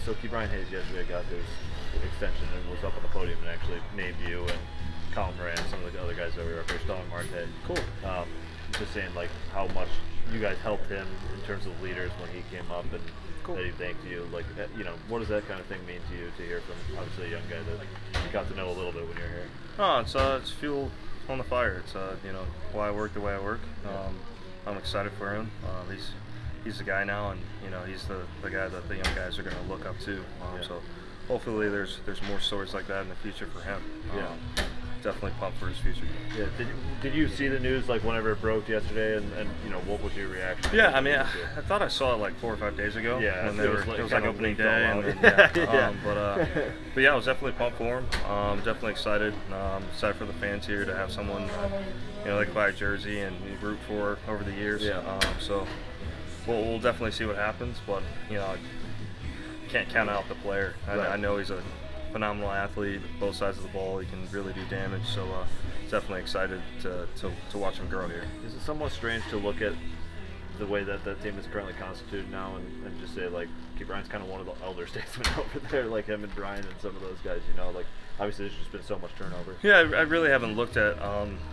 so Brian Hayes yesterday got his extension and was up on the podium and actually named you and Colin Moran and some of the other guys that were up there, Stalin Marte. Cool. Just saying like how much you guys helped him in terms of leaders when he came up and that he thanked you. Like, what does that kind of thing mean to you to hear from obviously a young guy that you got to know a little bit when you were here? Oh, it's fuel on the fire. It's why I work the way I work. I'm excited for him. He's the guy now, and he's the guy that the young guys are going to look up to. So hopefully there's more stories like that in the future for him. Definitely pumped for his future. Yeah. Did you see the news like whenever it broke yesterday, and what was your reaction? Yeah, I mean, I thought I saw it like 4 or 5 days ago. Yeah, when it was like opening day. But yeah, I was definitely pumped for him. Definitely excited. Excited for the fans here to have someone they can buy a jersey and root for over the years. So we'll definitely see what happens, but I can't count out the player. I know he's a phenomenal athlete, both sides of the ball. He can really do damage, so definitely excited to watch him grow here. Is it somewhat strange to look at the way that team is currently constituted now and just say like Brian's kind of one of the elder statesmen over there, like him and Brian and some of those guys, like obviously there's just been so much turnover. Yeah, I really haven't looked at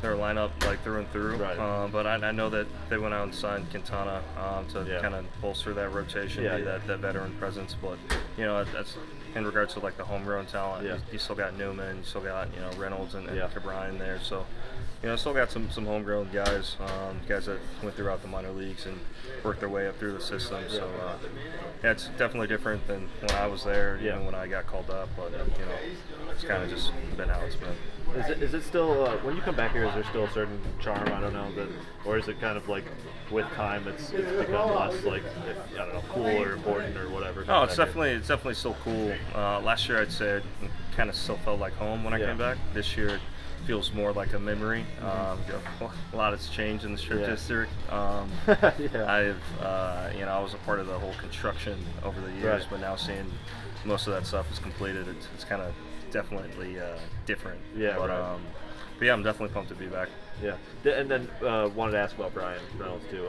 their lineup like through and through, right. But I know that they went out and signed Quintana to kind of bolster that rotation, be that veteran presence. But that's in regards to like the homegrown talent. You still got Newman, you still got Reynolds and Cabrine there. So still got some homegrown guys, guys that went throughout the minor leagues and worked their way up through the system. So it's definitely different than when I was there, when I got called up. But it's kind of just been how it's been. Is it still when you come back here? Is there still a certain charm? I don't know or is it kind of like with time it's become less like I don't know, cool or important or whatever? No, it's definitely still cool. Last year I'd say it kind of still felt like home when I came back. This year it feels more like a memory. A lot has changed in the strip district. I was a part of the whole construction over the years, but now seeing most of that stuff is completed, it's kind of definitely different. But yeah, I'm definitely pumped to be back. Yeah, and then wanted to ask about Brian Reynolds too.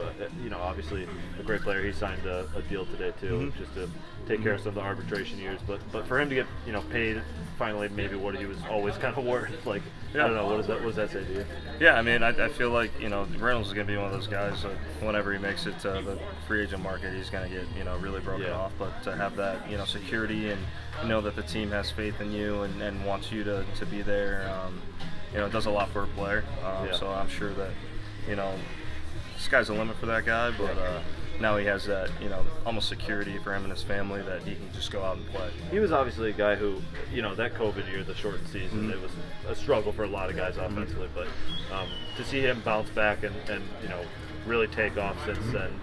Obviously a great player. He signed a deal today too, just to take care of some of the arbitration years. But for him to get paid finally, maybe what he was always kind of worth. Like I don't know, what does that say to you? Yeah, I mean, I feel like Reynolds is going to be one of those guys that whenever he makes it to the free agent market, he's going to get really broken off. But to have that security and know that the team has faith in you and wants you to be there. It does a lot for a player. So I'm sure that, sky's the limit for that guy, but now he has that, almost security for him and his family that he can just go out and play. He was obviously a guy who, that COVID year, the shortened season, it was a struggle for a lot of guys offensively, but to see him bounce back and really take off since then,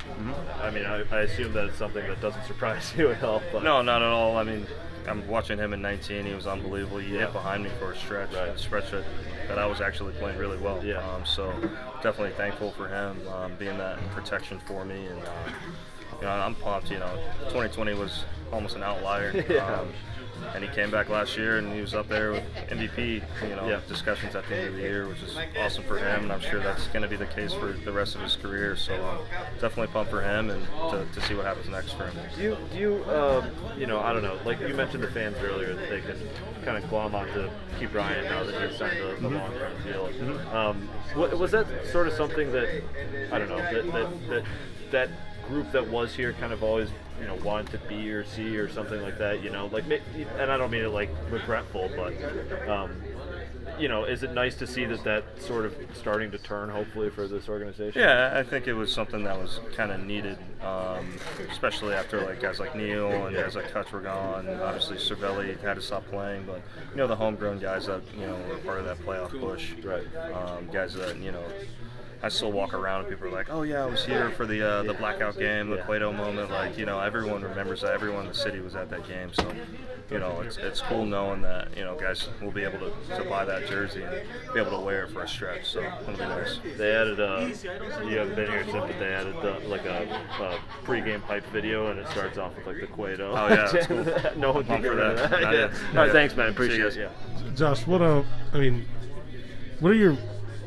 I mean, I assume that it's something that doesn't surprise you at all. But. No, not at all. I mean, I'm watching him in 19. He was unbelievable. He hit behind me for a stretch, that I was actually playing really well. So definitely thankful for him being that protection for me. And I'm pumped. 2020 was almost an outlier. And he came back last year and he was up there with MVP, discussions at the end of the year, which is awesome for him. And I'm sure that's going to be the case for the rest of his career. So definitely pumped for him and to see what happens next for him. Do you I don't know, like you mentioned the fans earlier, that they can kind of glom onto Keith Bryant now that he's signed the long-term deal. Was that sort of something that, I don't know, that group that was here kind of always wanted to be or see or something like that, like, and I don't mean it like regretful, but is it nice to see that sort of starting to turn hopefully for this organization? Yeah, I think it was something that was kind of needed, especially after like guys like Neal and guys like Kutch were gone. Obviously Cervelli had to stop playing, but the homegrown guys that were part of that playoff push, guys that I still walk around and people are like, oh yeah, I was here for the blackout game, the Cueto moment. Like, everyone remembers that. Everyone in the city was at that game. So, it's cool knowing that, guys will be able to buy that jersey and be able to wear it for a stretch. So it'll be nice. They added you haven't been here since, but they added a pregame hype video, and it starts off with like the Cueto. Oh yeah, that's cool. No one can get rid of that. All right, thanks, man. Appreciate it. Josh,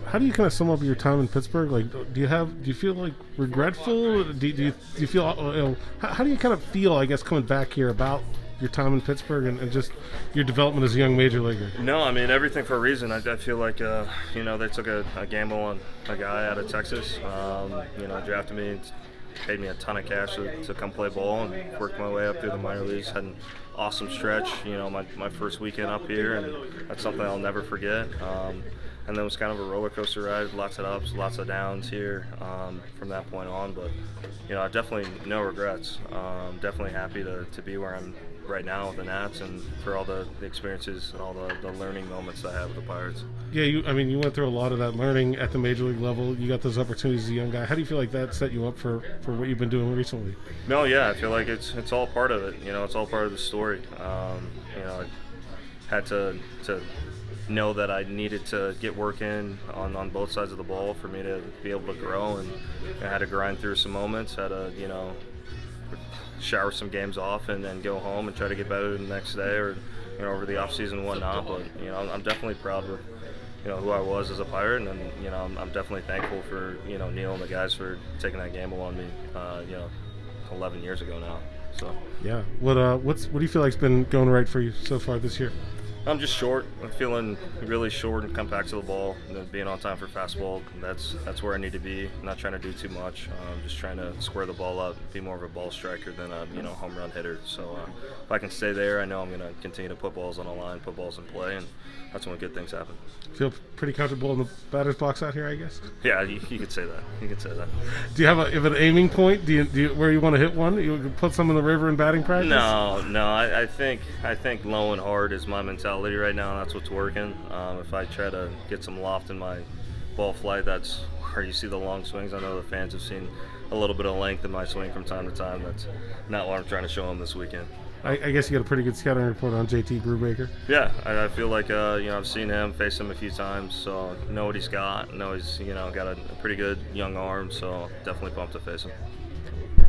how do you kind of sum up your time in Pittsburgh? Like, do you feel like regretful? Do you feel how do you kind of feel, I guess, coming back here about your time in Pittsburgh and just your development as a young major leaguer? No, I mean everything for a reason. I feel like they took a gamble on a guy out of Texas. Drafted me, paid me a ton of cash to come play ball, and worked my way up through the minor leagues. Had an awesome stretch. My first weekend up here, and that's something I'll never forget. And then it was kind of a roller coaster ride, lots of ups, lots of downs here from that point on. But definitely no regrets. Definitely happy to be where I'm right now with the Nats, and for all the experiences and all the learning moments I had with the Pirates. Yeah, you went through a lot of that learning at the major league level. You got those opportunities as a young guy. How do you feel like that set you up for what you've been doing recently? No, yeah, I feel like it's all part of it. It's all part of the story. I had to know that I needed to get work in on both sides of the ball for me to be able to grow, and I had to grind through some moments, had to shower some games off and then go home and try to get better the next day or over the off season and whatnot. But I'm definitely proud of who I was as a Pirate, and I'm definitely thankful for Neil and the guys for taking that gamble on me 11 years ago now. So yeah, what do you feel like's been going right for you so far this year? I'm just short. I'm feeling really short and come back to the ball. And being on time for fastball, that's where I need to be. I'm not trying to do too much. I'm just trying to square the ball up, be more of a ball striker than a home run hitter. So if I can stay there, I know I'm going to continue to put balls on the line, put balls in play, and that's when good things happen. Feel pretty comfortable in the batter's box out here, I guess? Yeah, you could say that. You could say that. Do you have an aiming point? Do you where you want to hit one? You could put some in the river in batting practice? No. I think low and hard is my mentality right now. That's what's working. If I try to get some loft in my ball flight, that's where you see the long swings. I know the fans have seen a little bit of length in my swing from time to time. That's not what I'm trying to show them this weekend. I guess you got a pretty good scouting report on JT Brubaker. Yeah, I feel like I've seen him, faced him a few times, so know what he's got. Know he's got a pretty good young arm, so definitely pumped to face him.